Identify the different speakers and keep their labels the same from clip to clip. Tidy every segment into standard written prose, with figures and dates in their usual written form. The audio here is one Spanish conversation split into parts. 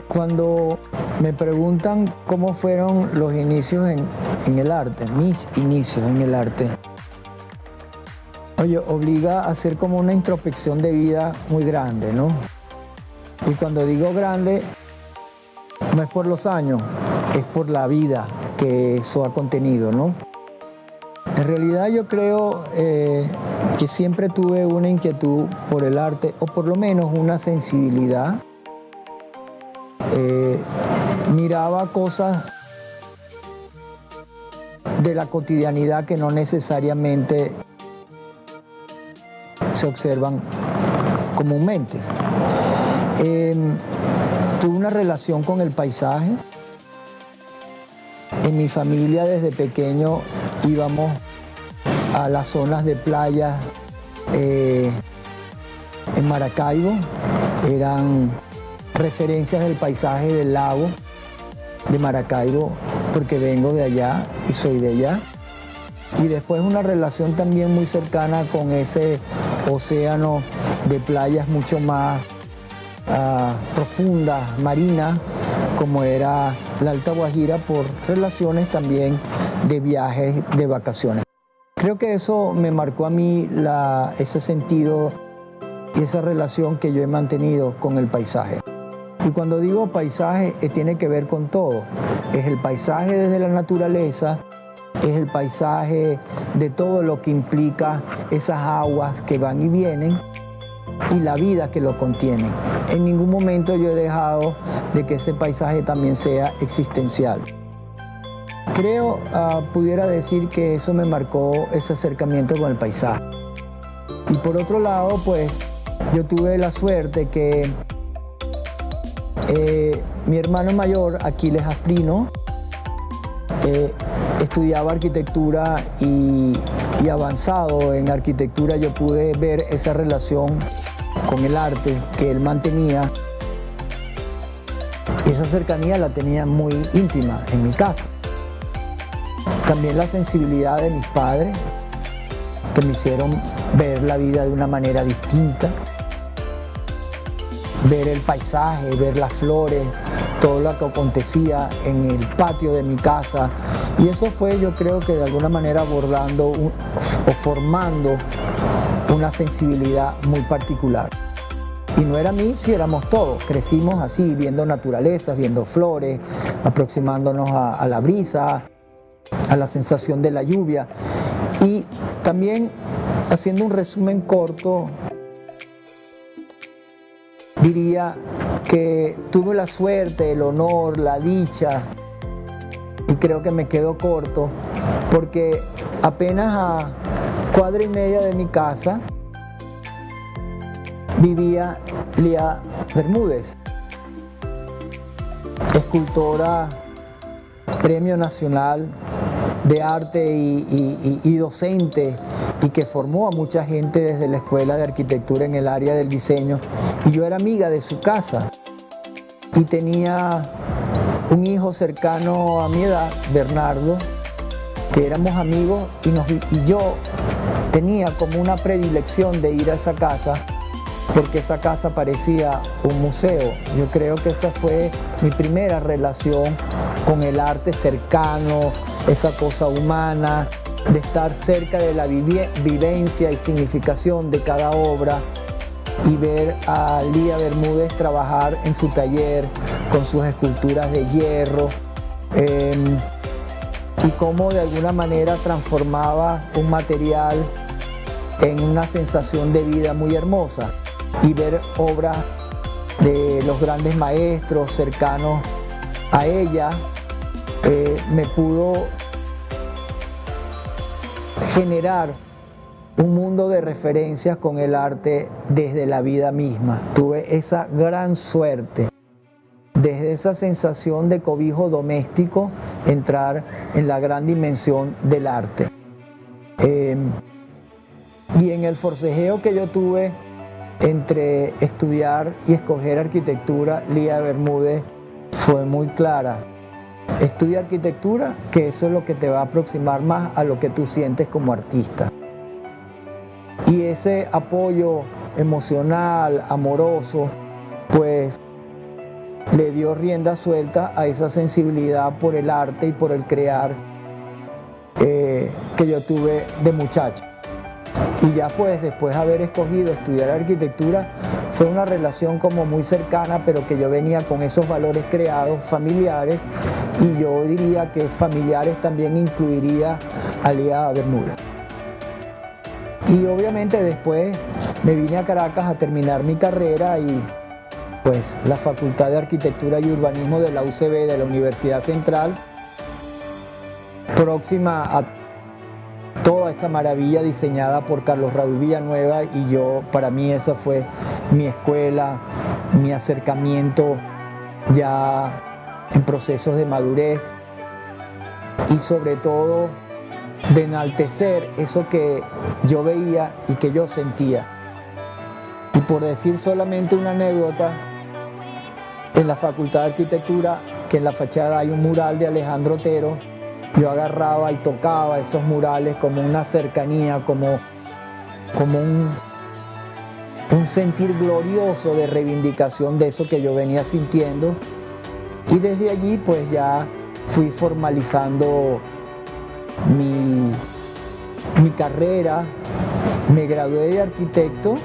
Speaker 1: Cuando me preguntan cómo fueron los inicios en el arte, mis inicios en el arte, oye, obliga a hacer como una introspección de vida muy grande, ¿no? Y cuando digo grande, no es por los años, es por la vida que eso ha contenido, ¿no? En realidad yo creo que siempre tuve una inquietud por el arte, o por lo menos una sensibilidad. Miraba cosas de la cotidianidad que no necesariamente se observan comúnmente. Tuve una relación con el paisaje. En mi familia desde pequeño íbamos a las zonas de playa en Maracaibo. Eran referencias del paisaje del lago de Maracaibo, porque vengo de allá y soy de allá. Y después una relación también muy cercana con ese océano de playas mucho más profundas, marinas, como era la Alta Guajira, por relaciones también de viajes, de vacaciones. Creo que eso me marcó a mí ese sentido y esa relación que yo he mantenido con el paisaje. Y cuando digo paisaje, tiene que ver con todo. Es el paisaje desde la naturaleza, es el paisaje de todo lo que implica esas aguas que van y vienen y la vida que lo contienen. En ningún momento yo he dejado de que ese paisaje también sea existencial. Creo, pudiera decir que eso me marcó ese acercamiento con el paisaje. Y por otro lado, pues, yo tuve la suerte que mi hermano mayor, Aquiles Asprino, estudiaba arquitectura y avanzado en arquitectura. Yo pude ver esa relación con el arte que él mantenía. Y esa cercanía la tenía muy íntima en mi casa. También la sensibilidad de mis padres, que me hicieron ver la vida de una manera distinta. Ver el paisaje, ver las flores, todo lo que acontecía en el patio de mi casa. Y eso fue, yo creo que de alguna manera abordando o formando una sensibilidad muy particular. Y no era mí, sí éramos todos. Crecimos así, viendo naturalezas, viendo flores, aproximándonos a la brisa, a la sensación de la lluvia. Y también, haciendo un resumen corto, diría que tuve la suerte, el honor, la dicha, y creo que me quedo corto, porque apenas a cuadra y media de mi casa vivía Lía Bermúdez, escultora, Premio Nacional de Arte y docente, y que formó a mucha gente desde la Escuela de Arquitectura en el área del diseño. Y yo era amiga de su casa y tenía un hijo cercano a mi edad, Bernardo, que éramos amigos, y yo tenía como una predilección de ir a esa casa, porque esa casa parecía un museo. Yo creo que esa fue mi primera relación con el arte cercano, esa cosa humana, de estar cerca de la vivencia y significación de cada obra, y ver a Lía Bermúdez trabajar en su taller con sus esculturas de hierro, y cómo de alguna manera transformaba un material en una sensación de vida muy hermosa, y ver obras de los grandes maestros cercanos a ella me pudo generar un mundo de referencias con el arte desde la vida misma. Tuve esa gran suerte, desde esa sensación de cobijo doméstico, entrar en la gran dimensión del arte. Y en el forcejeo que yo tuve entre estudiar y escoger arquitectura, Lía Bermúdez fue muy clara. Estudia arquitectura, que eso es lo que te va a aproximar más a lo que tú sientes como artista. Y ese apoyo emocional, amoroso, pues le dio rienda suelta a esa sensibilidad por el arte y por el crear que yo tuve de muchacho. Y ya pues después de haber escogido estudiar arquitectura, fue una relación como muy cercana, pero que yo venía con esos valores creados familiares, y yo diría que familiares también incluiría a Liga Bermuda. Y obviamente después me vine a Caracas a terminar mi carrera, y pues la Facultad de Arquitectura y Urbanismo de la UCB, de la Universidad Central, próxima a toda esa maravilla diseñada por Carlos Raúl Villanueva, y yo, para mí esa fue mi escuela, mi acercamiento ya en procesos de madurez, y sobre todo de enaltecer eso que yo veía y que yo sentía. Y por decir solamente una anécdota, en la Facultad de Arquitectura, que en la fachada hay un mural de Alejandro Otero, yo agarraba y tocaba esos murales como una cercanía, como un sentir glorioso de reivindicación de eso que yo venía sintiendo. Y desde allí pues ya fui formalizando mi carrera. Me gradué de arquitecto,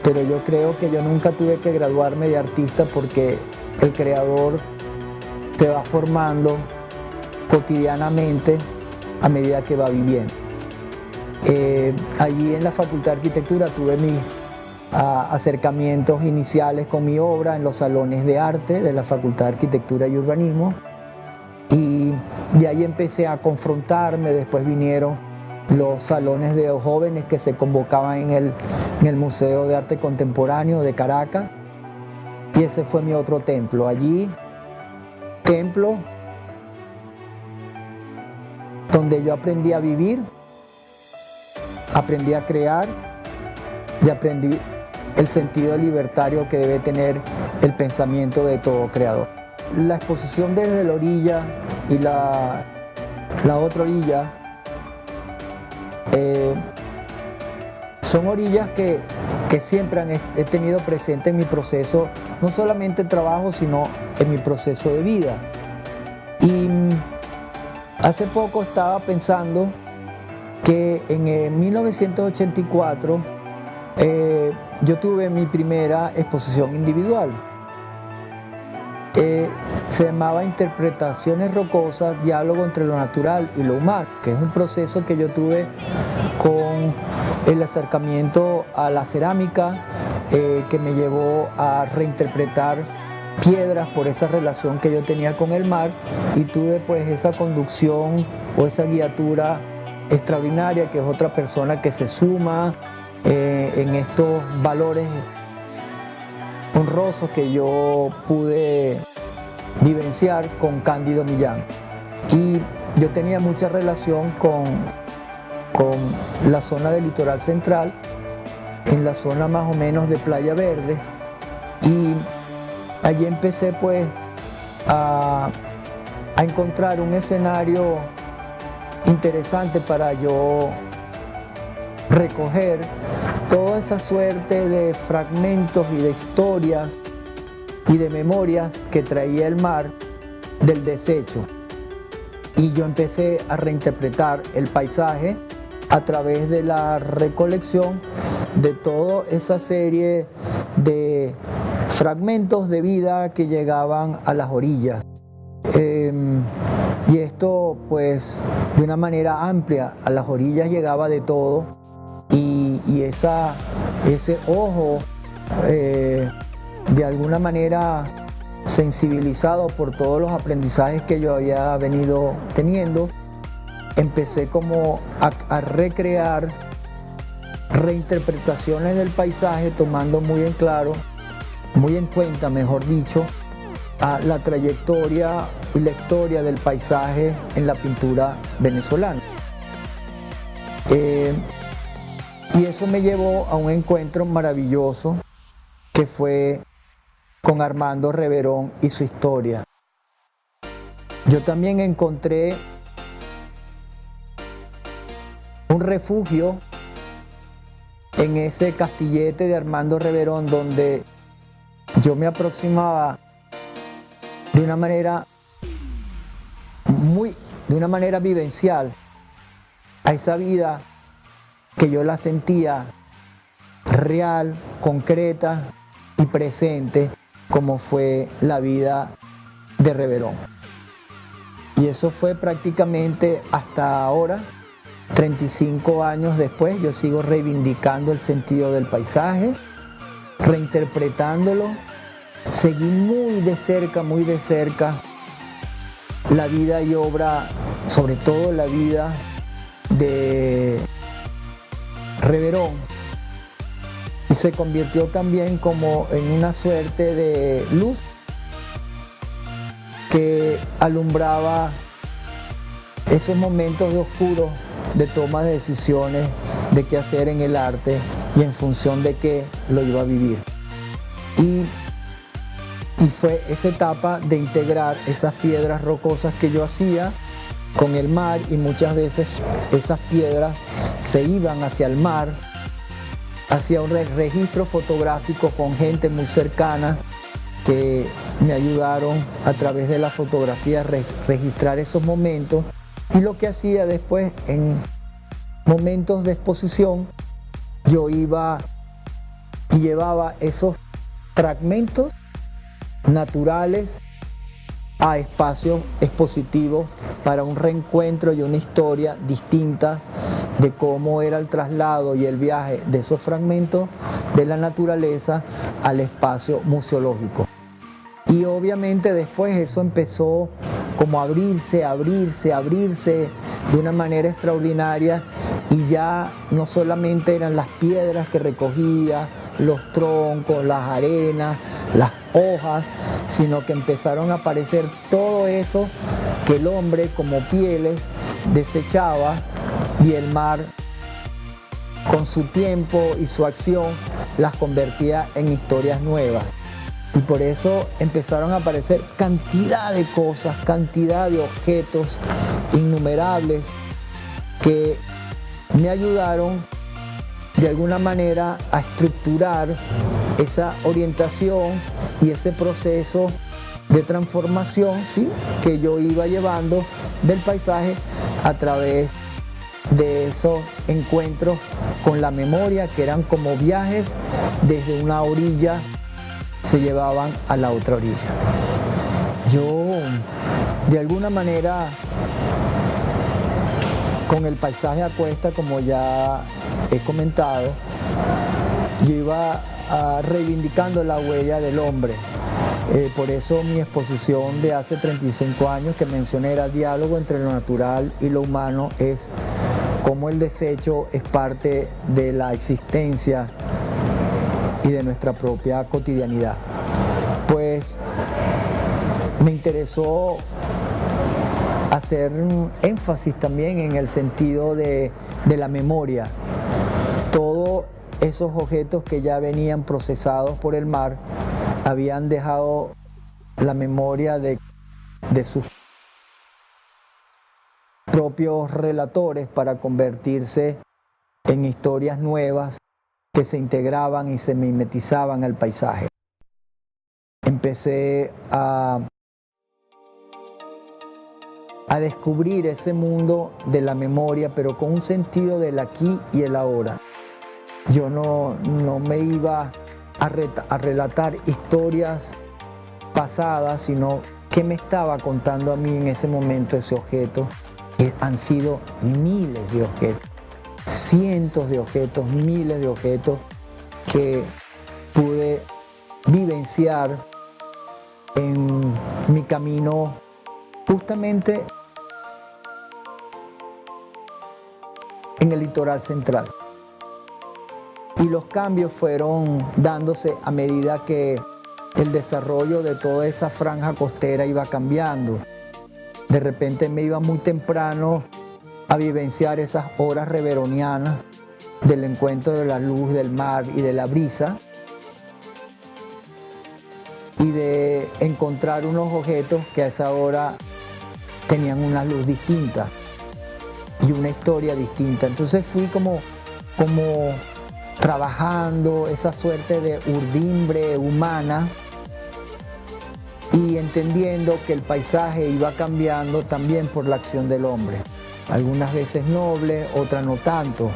Speaker 1: pero yo creo que yo nunca tuve que graduarme de artista, porque el creador te va formando cotidianamente a medida que va viviendo. Allí en la Facultad de Arquitectura tuve mis acercamientos iniciales con mi obra en los salones de arte de la Facultad de Arquitectura y Urbanismo, y de ahí empecé a confrontarme. Después vinieron los salones de jóvenes que se convocaban en el Museo de Arte Contemporáneo de Caracas, y ese fue mi otro templo. Allí, templo donde yo aprendí a vivir, aprendí a crear y aprendí el sentido libertario que debe tener el pensamiento de todo creador. La exposición desde la orilla y la otra orilla son orillas que siempre he tenido presente en mi proceso, no solamente de trabajo, sino en mi proceso de vida. Y hace poco estaba pensando que en 1984 yo tuve mi primera exposición individual. Se llamaba Interpretaciones Rocosas, diálogo entre lo natural y lo humano, que es un proceso que yo tuve con el acercamiento a la cerámica, que me llevó a reinterpretar piedras por esa relación que yo tenía con el mar, y tuve pues esa conducción o esa guiatura extraordinaria, que es otra persona que se suma en estos valores honrosos que yo pude vivenciar con Cándido Millán. Y yo tenía mucha relación con la zona del litoral central, en la zona más o menos de Playa Verde, y allí empecé pues a encontrar un escenario interesante para yo recoger toda esa suerte de fragmentos y de historias y de memorias que traía el mar del desecho. Y yo empecé a reinterpretar el paisaje a través de la recolección de toda esa serie de fragmentos de vida que llegaban a las orillas. Y esto pues de una manera amplia, a las orillas llegaba de todo, y ese ojo de alguna manera sensibilizado por todos los aprendizajes que yo había venido teniendo, empecé como a recrear reinterpretaciones del paisaje, tomando muy en cuenta, mejor dicho, a la trayectoria y la historia del paisaje en la pintura venezolana. Y eso me llevó a un encuentro maravilloso que fue con Armando Reverón y su historia. Yo también encontré un refugio en ese castillete de Armando Reverón, donde yo me aproximaba de una manera vivencial a esa vida que yo la sentía real, concreta y presente, como fue la vida de Reverón. Y eso fue prácticamente hasta ahora, 35 años después. Yo sigo reivindicando el sentido del paisaje, reinterpretándolo. Seguí muy de cerca la vida y obra, sobre todo la vida de Reverón, y se convirtió también como en una suerte de luz que alumbraba esos momentos de oscuro, de toma de decisiones, de qué hacer en el arte y en función de qué lo iba a vivir. Y fue esa etapa de integrar esas piedras rocosas que yo hacía con el mar, y muchas veces esas piedras se iban hacia el mar, hacia un registro fotográfico con gente muy cercana que me ayudaron a través de la fotografía a registrar esos momentos. Y lo que hacía después, en momentos de exposición, yo iba y llevaba esos fragmentos naturales a espacios expositivos para un reencuentro y una historia distinta de cómo era el traslado y el viaje de esos fragmentos de la naturaleza al espacio museológico. Y obviamente después eso empezó como a abrirse de una manera extraordinaria, y ya no solamente eran las piedras que recogía, los troncos, las arenas, las hojas, sino que empezaron a aparecer todo eso que el hombre como pieles desechaba, y el mar con su tiempo y su acción las convertía en historias nuevas. Y por eso empezaron a aparecer cantidad de cosas, cantidad de objetos innumerables que me ayudaron de alguna manera a estructurar esa orientación y ese proceso de transformación, ¿sí?, que yo iba llevando del paisaje a través de esos encuentros con la memoria, que eran como viajes desde una orilla, se llevaban a la otra orilla. Yo, de alguna manera, con el paisaje a cuesta, como ya he comentado, yo iba reivindicando la huella del hombre. Por eso mi exposición de hace 35 años que mencioné era Diálogo entre lo natural y lo humano, es cómo el desecho es parte de la existencia y de nuestra propia cotidianidad. Pues me interesó hacer énfasis también en el sentido de la memoria. Todos esos objetos que ya venían procesados por el mar habían dejado la memoria de sus propios relatores para convertirse en historias nuevas que se integraban y se mimetizaban al paisaje. Empecé a descubrir ese mundo de la memoria, pero con un sentido del aquí y el ahora. Yo no me iba a relatar historias pasadas, sino qué me estaba contando a mí en ese momento ese objeto, que han sido miles de objetos, cientos de objetos, miles de objetos que pude vivenciar en mi camino justamente en el litoral central. Y los cambios fueron dándose a medida que el desarrollo de toda esa franja costera iba cambiando. De repente me iba muy temprano a vivenciar esas horas reveronianas del encuentro de la luz del mar y de la brisa, y de encontrar unos objetos que a esa hora tenían una luz distinta y una historia distinta. Entonces fui como trabajando esa suerte de urdimbre humana y entendiendo que el paisaje iba cambiando también por la acción del hombre. Algunas veces noble, otras no tanto.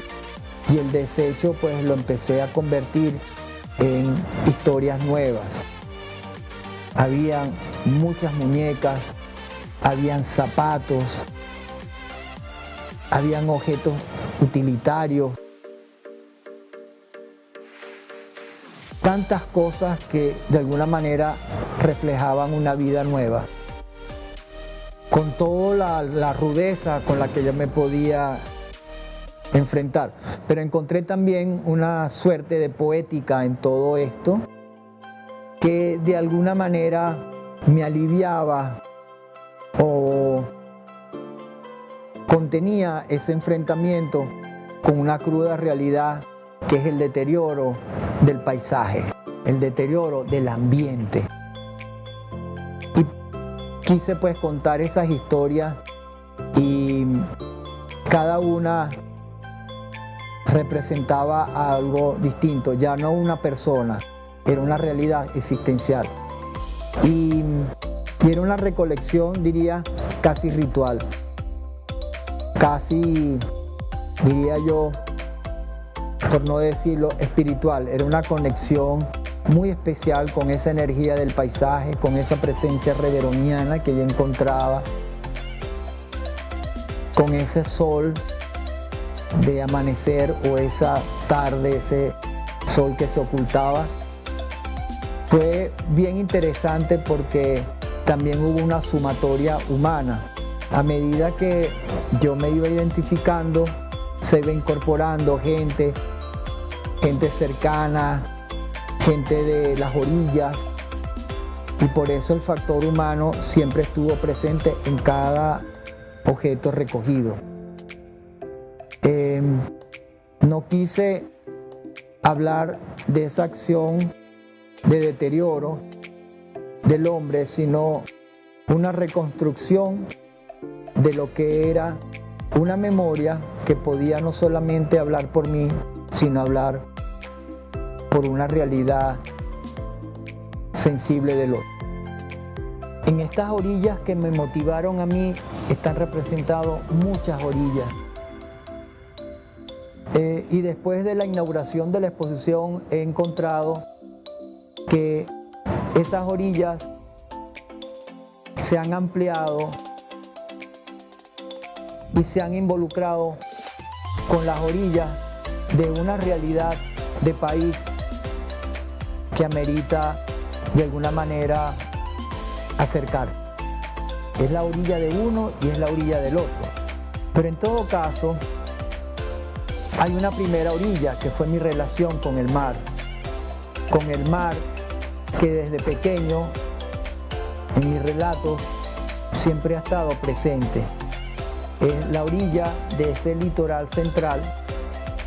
Speaker 1: Y el desecho pues lo empecé a convertir en historias nuevas. Habían muchas muñecas, habían zapatos, habían objetos utilitarios, tantas cosas que de alguna manera reflejaban una vida nueva, con toda la rudeza con la que yo me podía enfrentar. Pero encontré también una suerte de poética en todo esto, que de alguna manera me aliviaba o contenía ese enfrentamiento con una cruda realidad que es el deterioro del paisaje, el deterioro del ambiente. Y quise pues contar esas historias y cada una representaba algo distinto, ya no una persona, era una realidad existencial. Y era una recolección, diría, casi ritual, casi, diría yo, por no decirlo, espiritual. Era una conexión muy especial con esa energía del paisaje, con esa presencia reveroniana que yo encontraba, con ese sol de amanecer o esa tarde, ese sol que se ocultaba. Fue bien interesante porque también hubo una sumatoria humana. A medida que yo me iba identificando, se iba incorporando gente cercana, gente de las orillas, y por eso el factor humano siempre estuvo presente en cada objeto recogido. No quise hablar de esa acción de deterioro del hombre, sino una reconstrucción de lo que era una memoria que podía no solamente hablar por mí, sino hablar por una realidad sensible del otro. En estas orillas que me motivaron a mí están representadas muchas orillas. Y después de la inauguración de la exposición he encontrado que esas orillas se han ampliado y se han involucrado con las orillas de una realidad de país que amerita de alguna manera acercarse. Es la orilla de uno y es la orilla del otro. Pero en todo caso, hay una primera orilla que fue mi relación con el mar que desde pequeño en mis relatos siempre ha estado presente. Es la orilla de ese litoral central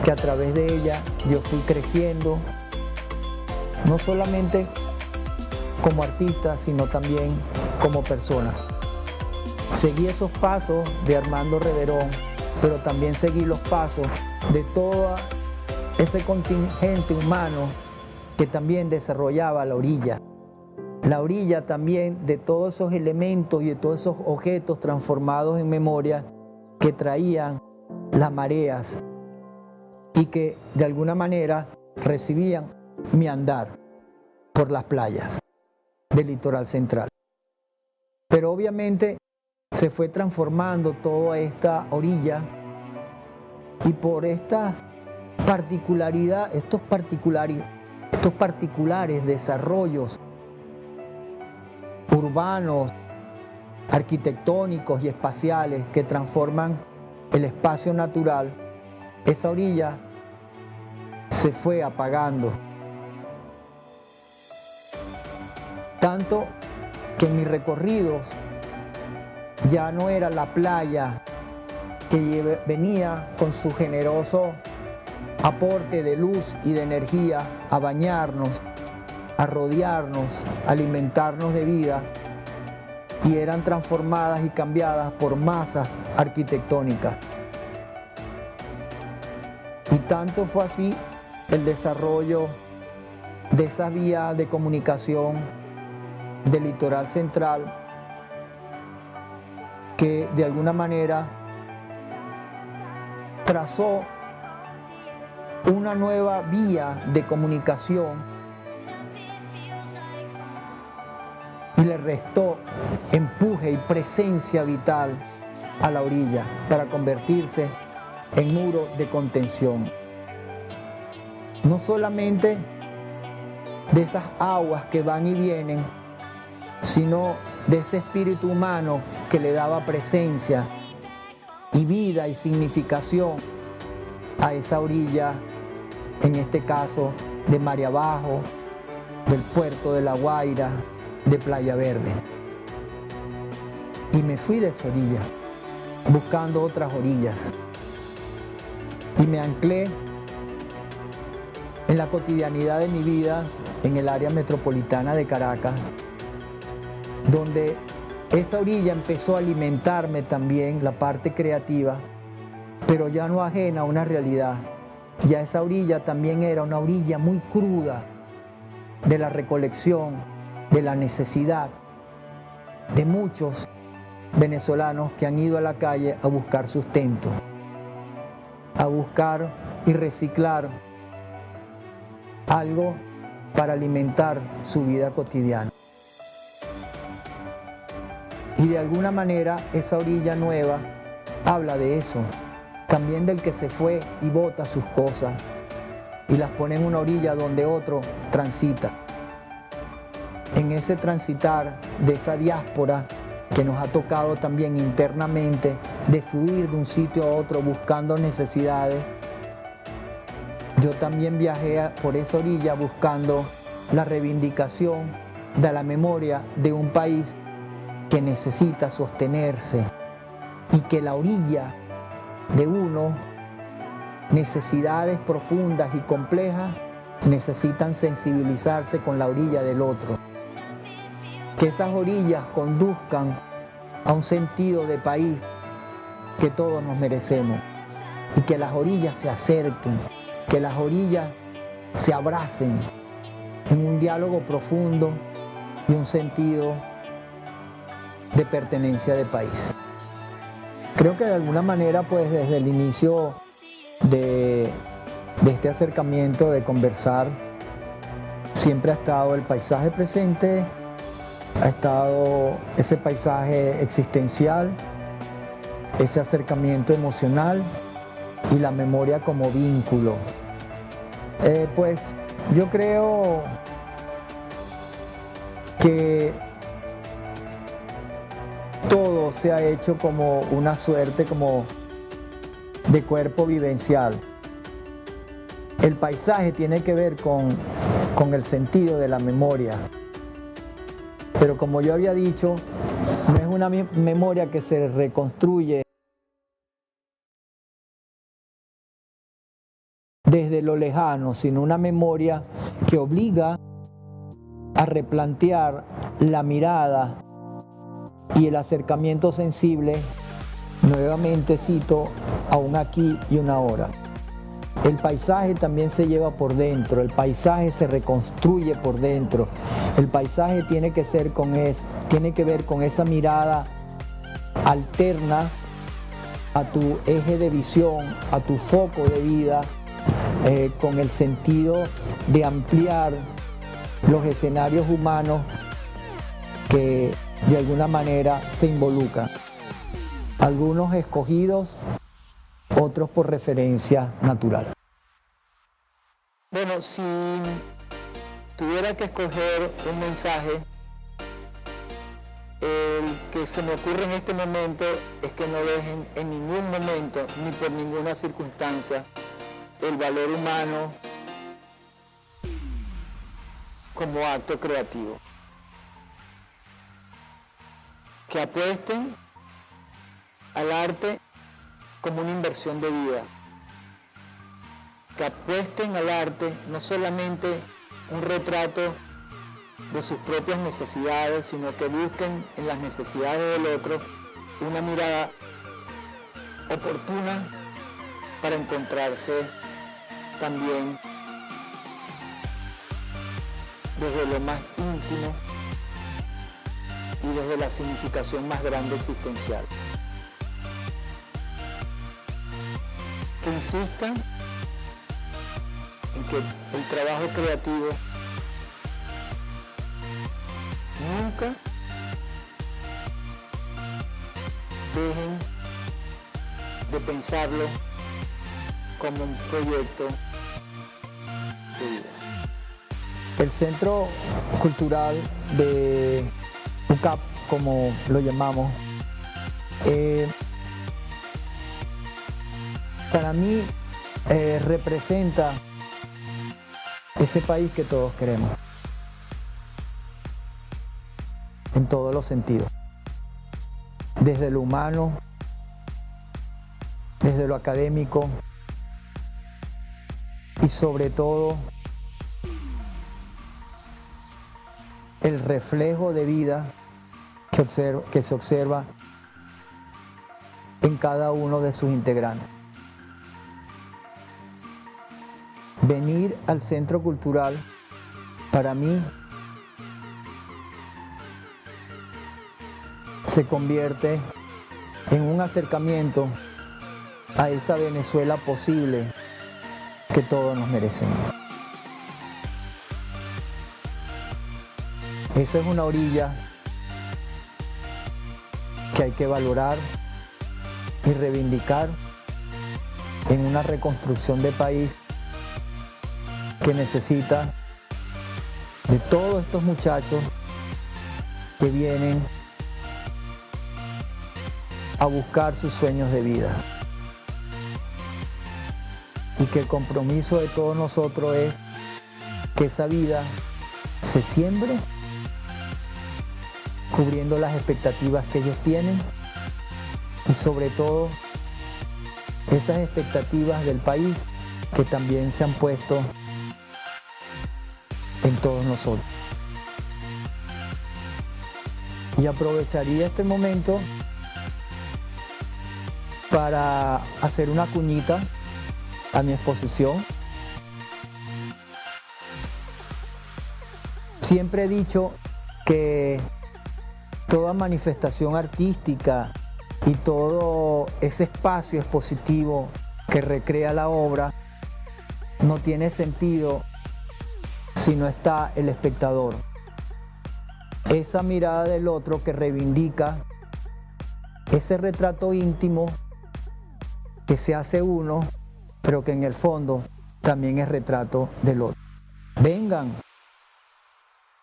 Speaker 1: que a través de ella yo fui creciendo, no solamente como artista, sino también como persona. Seguí esos pasos de Armando Reverón, pero también seguí los pasos de todo ese contingente humano que también desarrollaba la orilla. La orilla también de todos esos elementos y de todos esos objetos transformados en memoria que traían las mareas y que de alguna manera recibían mi andar por las playas del litoral central. Pero obviamente se fue transformando toda esta orilla y por estas particularidades, estos particulares desarrollos urbanos, arquitectónicos y espaciales que transforman el espacio natural, esa orilla se fue apagando. Tanto que en mis recorridos ya no era la playa que venía con su generoso aporte de luz y de energía a bañarnos, a rodearnos, a alimentarnos de vida, y eran transformadas y cambiadas por masas arquitectónicas. Y tanto fue así el desarrollo de esas vías de comunicación del litoral central que de alguna manera trazó una nueva vía de comunicación y le restó empuje y presencia vital a la orilla para convertirse en muro de contención. No solamente de esas aguas que van y vienen, sino de ese espíritu humano que le daba presencia y vida y significación a esa orilla, en este caso de María Abajo, del puerto de La Guaira, de Playa Verde. Y me fui de esa orilla, buscando otras orillas. Y me anclé en la cotidianidad de mi vida en el área metropolitana de Caracas, donde esa orilla empezó a alimentarme también la parte creativa, pero ya no ajena a una realidad. Ya esa orilla también era una orilla muy cruda de la recolección, de la necesidad de muchos venezolanos que han ido a la calle a buscar sustento, a buscar y reciclar algo para alimentar su vida cotidiana. Y de alguna manera esa orilla nueva habla de eso, también del que se fue y bota sus cosas y las pone en una orilla donde otro transita. En ese transitar de esa diáspora que nos ha tocado también internamente de fluir de un sitio a otro buscando necesidades, yo también viajé por esa orilla buscando la reivindicación de la memoria de un país que necesita sostenerse y que la orilla de uno, necesidades profundas y complejas, necesitan sensibilizarse con la orilla del otro. Que esas orillas conduzcan a un sentido de país que todos nos merecemos y que las orillas se acerquen, que las orillas se abracen en un diálogo profundo y un sentido de pertenencia de país. Creo que de alguna manera, pues desde el inicio de este acercamiento, de conversar, siempre ha estado el paisaje presente, ha estado ese paisaje existencial, ese acercamiento emocional y la memoria como vínculo. Pues yo creo que todo se ha hecho como una suerte como de cuerpo vivencial. El paisaje tiene que ver con el sentido de la memoria. Pero como yo había dicho, no es una memoria que se reconstruye desde lo lejano, sino una memoria que obliga a replantear la mirada y el acercamiento sensible, nuevamente cito, a un aquí y una ahora. El paisaje también se lleva por dentro, el paisaje se reconstruye por dentro, el paisaje tiene que ver con esa mirada alterna a tu eje de visión, a tu foco de vida, con el sentido de ampliar los escenarios humanos que de alguna manera se involucran. Algunos escogidos, otros por referencia natural. Bueno, si tuviera que escoger un mensaje, el que se me ocurre en este momento es que no dejen en ningún momento, ni por ninguna circunstancia, el valor humano como acto creativo. Que apuesten al arte como una inversión de vida. Que apuesten al arte no solamente un retrato de sus propias necesidades, sino que busquen en las necesidades del otro una mirada oportuna para encontrarse también desde lo más íntimo y desde la significación más grande existencial. Que insistan en que el trabajo creativo nunca dejen de pensarlo como un proyecto de vida. El Centro Cultural de UCAP, como lo llamamos, para mí representa ese país que todos queremos, en todos los sentidos, desde lo humano, desde lo académico y sobre todo el reflejo de vida que se observa en cada uno de sus integrantes. Venir al Centro Cultural, para mí, se convierte en un acercamiento a esa Venezuela posible que todos nos merecemos. Esa es una orilla que hay que valorar y reivindicar en una reconstrucción de país que necesita de todos estos muchachos que vienen a buscar sus sueños de vida. Y que el compromiso de todos nosotros es que esa vida se siembre cubriendo las expectativas que ellos tienen y sobre todo esas expectativas del país que también se han puesto en todos nosotros. Y aprovecharía este momento para hacer una cuñita a mi exposición. Siempre he dicho que toda manifestación artística y todo ese espacio expositivo que recrea la obra no tiene sentido si no está el espectador. Esa mirada del otro que reivindica ese retrato íntimo que se hace uno, pero que en el fondo también es retrato del otro. Vengan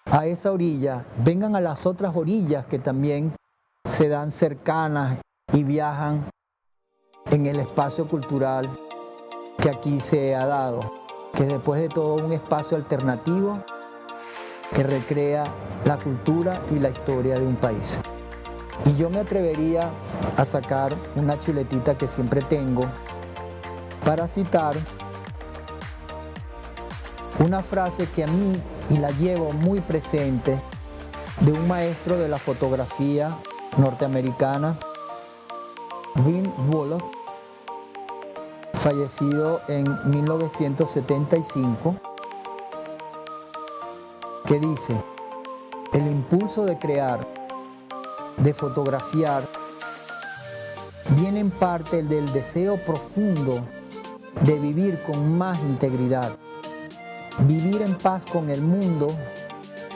Speaker 1: a esa orilla, vengan a las otras orillas que también se dan cercanas y viajan en el espacio cultural que aquí se ha dado, que después de todo un espacio alternativo que recrea la cultura y la historia de un país. Y yo me atrevería a sacar una chuletita que siempre tengo para citar una frase que a mí, y la llevo muy presente, de un maestro de la fotografía norteamericana, Vin Bullock, fallecido en 1975, que dice: el impulso de crear, de fotografiar, viene en parte del deseo profundo de vivir con más integridad, vivir en paz con el mundo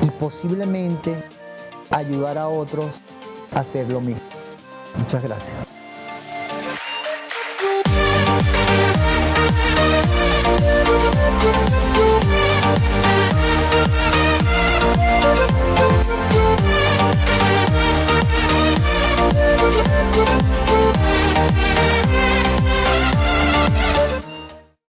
Speaker 1: y posiblemente ayudar a otros a hacer lo mismo. Muchas gracias.